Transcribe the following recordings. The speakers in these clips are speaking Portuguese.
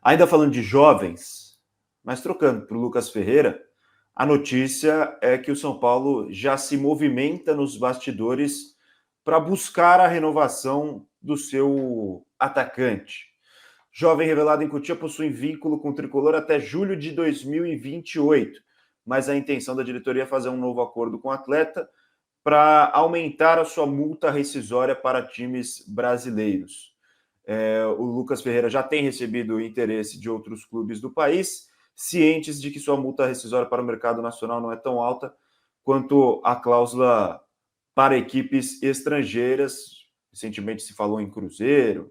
Ainda falando de jovens, mas trocando para o Lucas Ferreira, a notícia é que o São Paulo já se movimenta nos bastidores para buscar a renovação do seu atacante. Jovem revelado em Cotia possui vínculo com o tricolor até julho de 2028, mas a intenção da diretoria é fazer um novo acordo com o atleta para aumentar a sua multa rescisória para times brasileiros. O Lucas Ferreira já tem recebido o interesse de outros clubes do país, cientes de que sua multa rescisória para o mercado nacional não é tão alta quanto a cláusula para equipes estrangeiras. Recentemente se falou em Cruzeiro,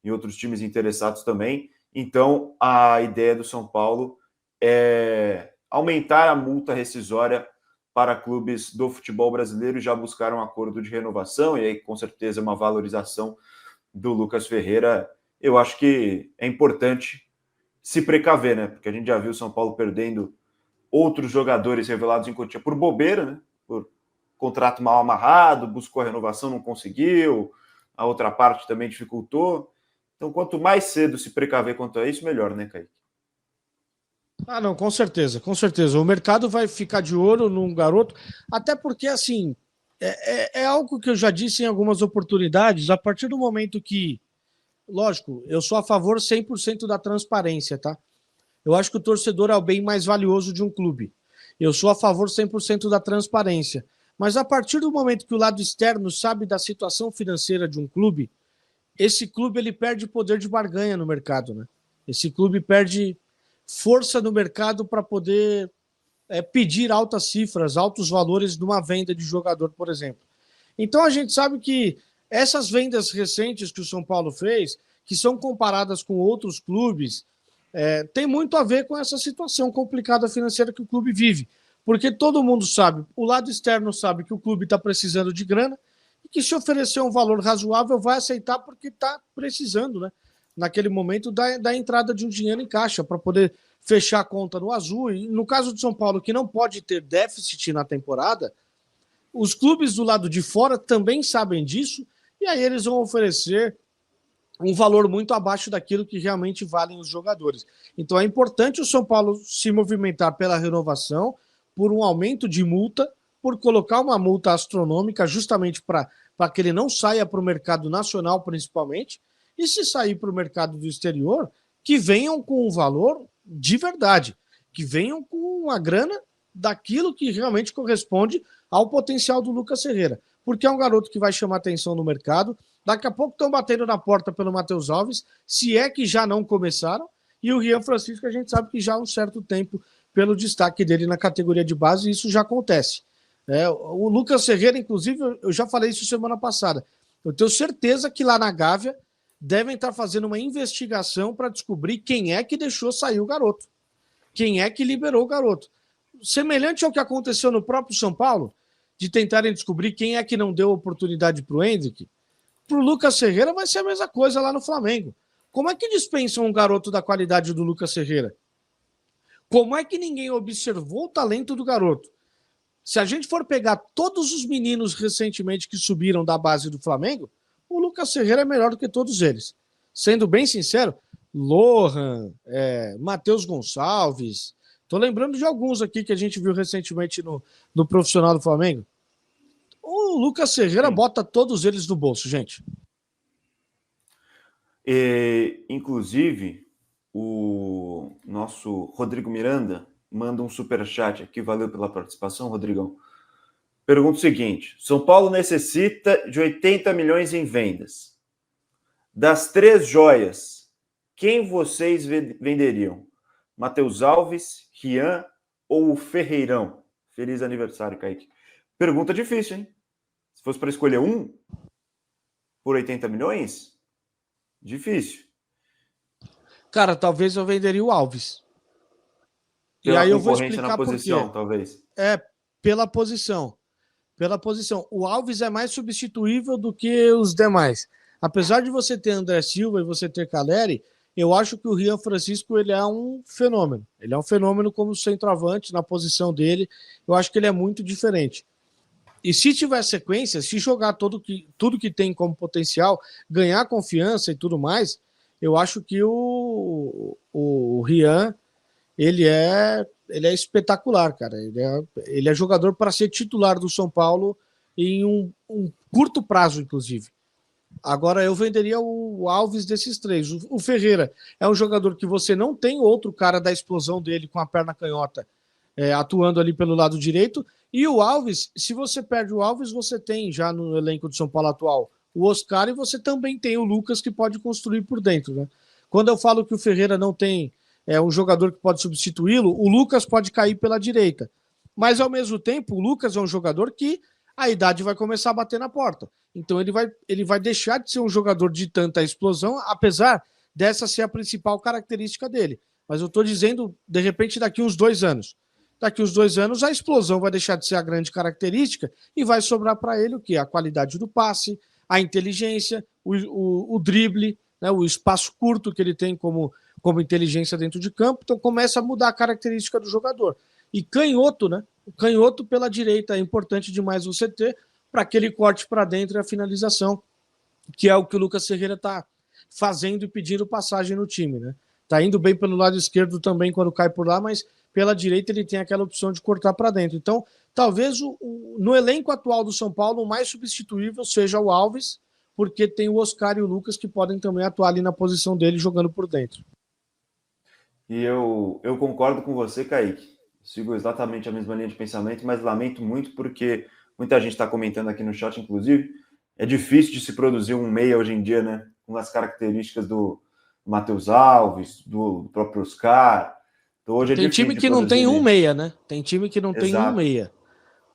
em outros times interessados também. Então, a ideia do São Paulo é aumentar a multa rescisória para clubes do futebol brasileiro e já buscar um acordo de renovação, e aí, com certeza, uma valorização do Lucas Ferreira. Eu acho que é importante se precaver, né? Porque a gente já viu o São Paulo perdendo outros jogadores revelados em Cotia por bobeira, né? Por contrato mal amarrado, buscou a renovação, não conseguiu, a outra parte também dificultou. Então, quanto mais cedo se precaver quanto a isso, melhor, né, Kaique? Ah, não, com certeza, com certeza. O mercado vai ficar de olho num garoto, até porque, assim, é algo que eu já disse em algumas oportunidades, a partir do momento que, lógico, eu sou a favor 100% da transparência, tá? Eu acho que o torcedor é o bem mais valioso de um clube. Eu sou a favor 100% da transparência. Mas a partir do momento que o lado externo sabe da situação financeira de um clube, esse clube ele perde poder de barganha no mercado, né? Esse clube perde força no mercado para poder pedir altas cifras, altos valores numa venda de jogador, por exemplo. Então a gente sabe que essas vendas recentes que o São Paulo fez, que são comparadas com outros clubes, tem muito a ver com essa situação complicada financeira que o clube vive. Porque todo mundo sabe, o lado externo sabe que o clube está precisando de grana e que se oferecer um valor razoável vai aceitar porque está precisando, né? Naquele momento da entrada de um dinheiro em caixa para poder fechar a conta no azul. E no caso do São Paulo, que não pode ter déficit na temporada, os clubes do lado de fora também sabem disso e aí eles vão oferecer um valor muito abaixo daquilo que realmente valem os jogadores. Então é importante o São Paulo se movimentar pela renovação, por um aumento de multa, por colocar uma multa astronômica justamente para que ele não saia para o mercado nacional principalmente, e se sair para o mercado do exterior, que venham com um valor de verdade, que venham com uma grana daquilo que realmente corresponde ao potencial do Lucas Ferreira, porque é um garoto que vai chamar atenção no mercado. Daqui a pouco estão batendo na porta pelo Matheus Alves, se é que já não começaram, e o Rian Francisco a gente sabe que já há um certo tempo, pelo destaque dele na categoria de base, isso já acontece. O Lucas Ferreira, inclusive, eu já falei isso semana passada, eu tenho certeza que lá na Gávea devem estar fazendo uma investigação para descobrir quem é que deixou sair o garoto, quem é que liberou o garoto. Semelhante ao que aconteceu no próprio São Paulo, de tentarem descobrir quem é que não deu oportunidade para o Hendrick, para o Lucas Ferreira vai ser a mesma coisa lá no Flamengo. Como é que dispensam um garoto da qualidade do Lucas Ferreira? Como é que ninguém observou o talento do garoto? Se a gente for pegar todos os meninos recentemente que subiram da base do Flamengo, o Lucas Ferreira é melhor do que todos eles. Sendo bem sincero, Lohan, Matheus Gonçalves, tô lembrando de alguns aqui que a gente viu recentemente no profissional do Flamengo. O Lucas Ferreira bota todos eles no bolso, gente. Inclusive, o nosso Rodrigo Miranda manda um superchat aqui. Valeu pela participação, Rodrigão. Pergunta o seguinte: São Paulo necessita de 80 milhões em vendas. Das 3 joias, quem vocês venderiam? Matheus Alves, Rian ou o Ferreirão? Feliz aniversário, Kaique. Pergunta difícil, hein? Se fosse para escolher um por 80 milhões, difícil. Cara, talvez eu venderia o Alves. Pela e aí eu vou explicar na posição, por quê. Talvez. Pela posição. Pela posição. O Alves é mais substituível do que os demais. Apesar de você ter André Silva e você ter Caleri, eu acho que o Rian Francisco ele é um fenômeno. Ele é um fenômeno como centroavante na posição dele. Eu acho que ele é muito diferente. E se tiver sequência, se jogar tudo que tem como potencial, ganhar confiança e tudo mais, eu acho que o Rian, ele é espetacular, cara. Ele é jogador para ser titular do São Paulo em um curto prazo, inclusive. Agora, eu venderia o Alves desses três. O Ferreira é um jogador que você não tem outro cara da explosão dele com a perna canhota atuando ali pelo lado direito. E o Alves, se você perde o Alves, você tem já no elenco do São Paulo atual o Oscar e você também tem o Lucas que pode construir por dentro, né? Quando eu falo que o Ferreira não tem um jogador que pode substituí-lo, o Lucas pode cair pela direita. Mas, ao mesmo tempo, o Lucas é um jogador que a idade vai começar a bater na porta. Então ele vai deixar de ser um jogador de tanta explosão, apesar dessa ser a principal característica dele. Mas eu estou dizendo, de repente, daqui uns 2 anos. Daqui uns 2 anos, a explosão vai deixar de ser a grande característica e vai sobrar para ele o quê? A qualidade do passe, a inteligência, o drible, né, o espaço curto que ele tem como inteligência dentro de campo. Então começa a mudar a característica do jogador. E canhoto, né? O canhoto pela direita é importante demais você ter para aquele corte para dentro e a finalização, que é o que o Lucas Ferreira está fazendo e pedindo passagem no time, né? Tá indo bem pelo lado esquerdo também quando cai por lá, mas pela direita ele tem aquela opção de cortar para dentro. Então, talvez no elenco atual do São Paulo, o mais substituível seja o Alves, porque tem o Oscar e o Lucas que podem também atuar ali na posição dele, jogando por dentro. E eu concordo com você, Kaique. Sigo exatamente a mesma linha de pensamento, mas lamento muito porque muita gente está comentando aqui no chat, inclusive, é difícil de se produzir um meia hoje em dia, né? Com as características do Matheus Alves, do próprio Oscar. Então, hoje tem time que não tem um meia, né? Tem time que não tem um meia.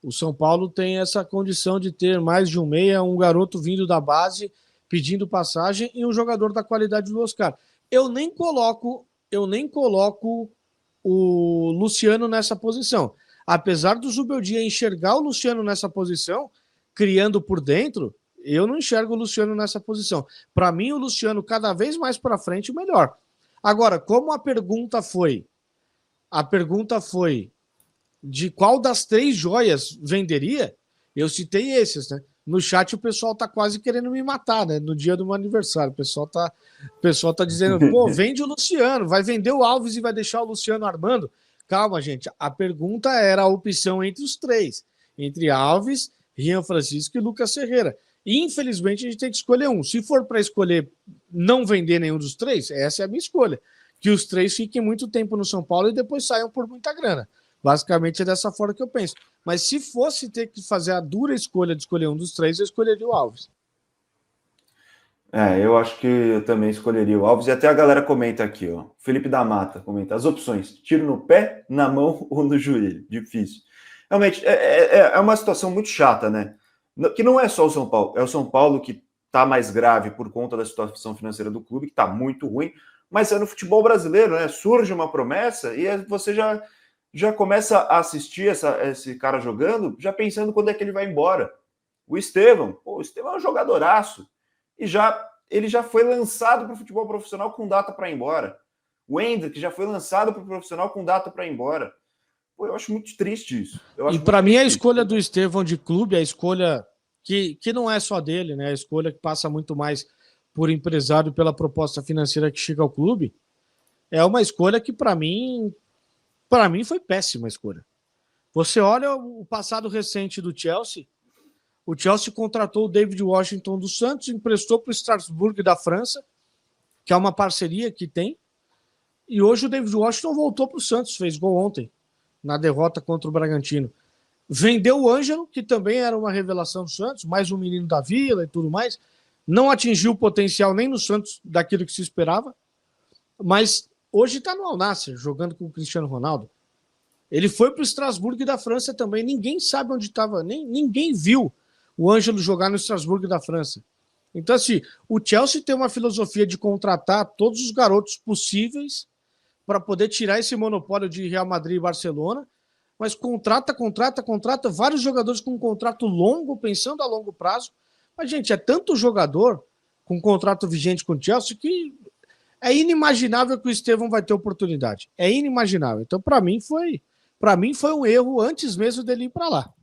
O São Paulo tem essa condição de ter mais de um meia, um garoto vindo da base, pedindo passagem, e um jogador da qualidade do Oscar. Eu nem coloco o Luciano nessa posição. Apesar do Zubeldia enxergar o Luciano nessa posição, criando por dentro, eu não enxergo o Luciano nessa posição. Para mim, o Luciano, cada vez mais para frente, o melhor. Agora, como a pergunta foi de qual das 3 joias venderia, eu citei esses, né? No chat o pessoal tá quase querendo me matar, né? No dia do meu aniversário. O pessoal tá dizendo, pô, vende o Luciano, vai vender o Alves e vai deixar o Luciano armando. Calma, gente. A pergunta era a opção entre os 3. Entre Alves, Rian Francisco e Lucas Ferreira. E, infelizmente, a gente tem que escolher um. Se for para escolher não vender nenhum dos 3, essa é a minha escolha. Que os 3 fiquem muito tempo no São Paulo e depois saiam por muita grana. Basicamente é dessa forma que eu penso. Mas se fosse ter que fazer a dura escolha de escolher um dos 3, eu escolheria o Alves. Eu acho que eu também escolheria o Alves. E até a galera comenta aqui, ó. Felipe da Mata comenta. As opções: tiro no pé, na mão ou no joelho. Difícil. Realmente, é uma situação muito chata, né? Que não é só o São Paulo. É o São Paulo que está mais grave por conta da situação financeira do clube, que está muito ruim. Mas é no futebol brasileiro, né? Surge uma promessa e você já começa a assistir esse cara jogando, já pensando quando é que ele vai embora. O Estevão é um jogadoraço. E ele já foi lançado para o futebol profissional com data para ir embora. O Hendrick já foi lançado para o profissional com data para ir embora. Pô, eu acho muito triste isso. E para mim a escolha do Estevão de clube, a escolha que não é só dele, né? A escolha que passa muito mais por empresário pela proposta financeira que chega ao clube, é uma escolha que para mim foi péssima a escolha. Você olha o passado recente do Chelsea, o Chelsea contratou o David Washington do Santos, emprestou para o Strasbourg da França, que é uma parceria que tem, e hoje o David Washington voltou para o Santos, fez gol ontem, na derrota contra o Bragantino. Vendeu o Ângelo, que também era uma revelação do Santos, mais um menino da Vila e tudo mais, não atingiu o potencial nem no Santos daquilo que se esperava, mas hoje está no Al Nassr, jogando com o Cristiano Ronaldo. Ele foi para o Strasbourg da França também, ninguém sabe onde estava, ninguém viu o Ângelo jogar no Strasbourg da França. Então, assim, o Chelsea tem uma filosofia de contratar todos os garotos possíveis para poder tirar esse monopólio de Real Madrid e Barcelona, mas contrata vários jogadores com um contrato longo, pensando a longo prazo. Mas, gente, é tanto jogador com contrato vigente com o Chelsea que é inimaginável que o Estevão vai ter oportunidade. É inimaginável. Então, para mim foi um erro antes mesmo dele ir para lá.